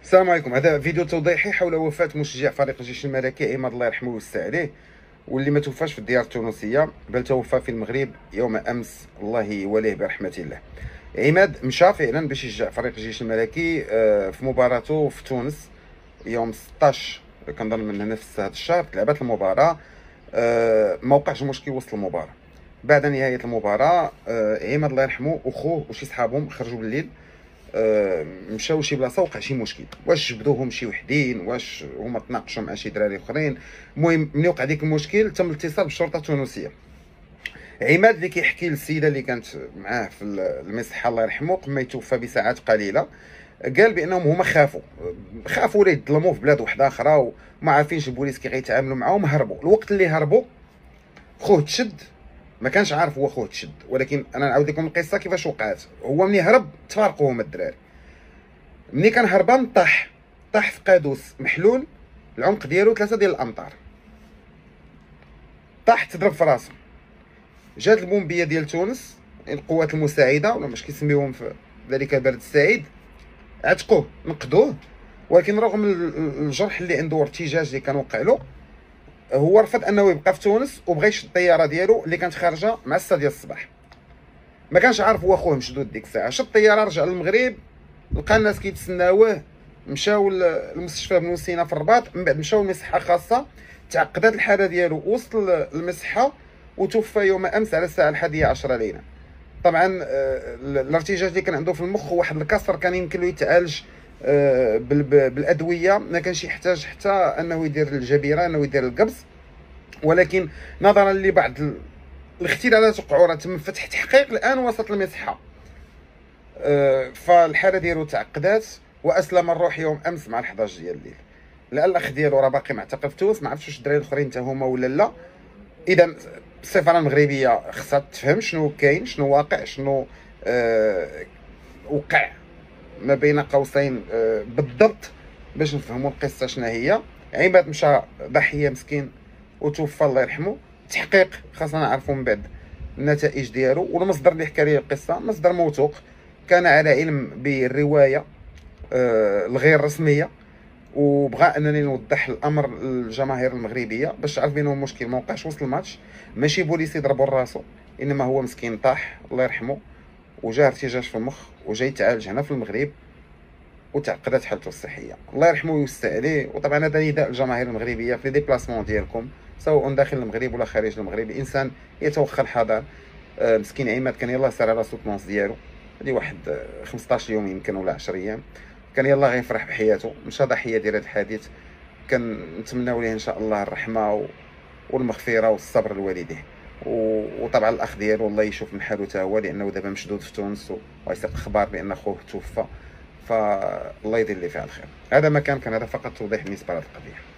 السلام عليكم. هذا فيديو توضيحي حول وفاة مشجع فريق الجيش الملكي عماد الله يرحمه ويوسع عليه، واللي ما توفاش في الديار التونسيه بل توفى في المغرب يوم امس، الله يوليه برحمه الله. عماد مشى فعلا باش يشجع فريق الجيش الملكي في مباراته في تونس يوم 16 كنظن من نفس هذا الشهر. تلعبت المباراه، ما وقعش مشكل وسط المباراه. بعد نهايه المباراه عماد الله يرحمه وخوه وشي صحابهم خرجوا بالليل، مشاو لشي بلاصه وقع شي مشكل، واش جبدوهم شي وحدين، واش هما تناقشوا مع شي دراري اخرين. المهم ملي وقع ديك المشكل تم الاتصال بالشرطه التونسيه. عماد اللي كيحكي للسيده اللي كانت معاه في المصحه الله يرحمه قبل ما يتوفى بساعات قليله، قال بانهم هما خافوا ولا يظلموا في بلاد واحده اخرى وما عارفينش البوليس كي غيتعاملوا معاهم. هربوا. الوقت اللي هربوا خوه تشد، ما كانش عارف هو خوه تشد، ولكن انا نعاود لكم القصه كيفاش وقعت. هو ملي هرب تفارقوا هما الدراري. ملي كان هربان طاح في قادوس محلول، العمق ديالو 3 ديال الامتار، طاح تضرب في راسو. جات البومبيه ديال تونس، القوات المساعده ولا مش كيسميوهم في ذلك البلد السعيد، عتقوه نقدوه، ولكن رغم الجرح اللي عنده وارتجاج اللي كان وقع له، هو رفض انه يبقى في تونس وبغى يشد الطياره ديالو اللي كانت خارجه مع 6 ديال الصباح. ما كانش عارف هو خوه مشدود ديك الساعه. شد الطياره رجع للمغرب، لقى الناس كيتسناوه، مشاو للمستشفى بن سينا في الرباط، من بعد مشاو لمصحه خاصه، تعقدت الحاله ديالو وسط المصحه وتوفى يوم امس على الساعه 11 ليلا. طبعا الارتجاج اللي كان عنده في المخ واحد الكسر كان يمكن له يتعالج بالادويه، ما كانش يحتاج حتى انه يدير الجبيره، انه يدير القبض. ولكن نظرا لبعض الاختلالات وقعوا، راه تم فتح تحقيق الان وسط المصحه، فالحاله ديالو تعقدات واسلم الروح يوم امس مع 11 ديال الليل. لا الاخ ديالو راه باقي معتقل في تونس، ما عرفتش واش الدراري الاخرين حتى هما ولا لا. اذا السفاره المغربيه خصها تفهم شنو كاين، شنو واقع، شنو وقع ما بين قوسين بالضبط، باش نفهموا القصه شنو هي. عماد مشى ضحيه مسكين وتوفى الله يرحمه. تحقيق خاصنا نعرفوا من بعد النتائج ديالو. والمصدر اللي حكى لي القصه مصدر موثوق، كان على علم بالروايه الغير رسميه، وبغى انني نوضح الامر للجماهير المغربيه باش تعرف بانه المشكل ما وقعش وسط الماتش، ماشي بوليس يضربوا راسو، انما هو مسكين طاح الله يرحمه وجاه ارتجاج في المخ وجاي يتعالج هنا في المغرب وتعقدت حالته الصحيه. الله يرحمه ويوسع عليه. وطبعا هذا نداء الجماهير المغربيه في ديبلاسمون ديالكم سواء داخل المغرب ولا خارج المغرب. الانسان يتوخى الحذر. مسكين عماد كان يلاه سار على سوتونس ديالو، هذه واحد 15 يوم يمكن ولا 10 ايام، كان يلاه غيفرح بحياته. مشى ضحيه ديال هذا الحادث، كنتمناو ليه ان شاء الله الرحمه والمغفره والصبر لوالديه. وطبعا الاخ ديالو الله يشوف من حاله تا هو، لانه دابا مشدود في تونس ويسيق اخبار بان خوه توفى، فالله يدير ليه فيها الخير. هذا ما كان هذا فقط توضيح بالنسبه لهذه القضيه.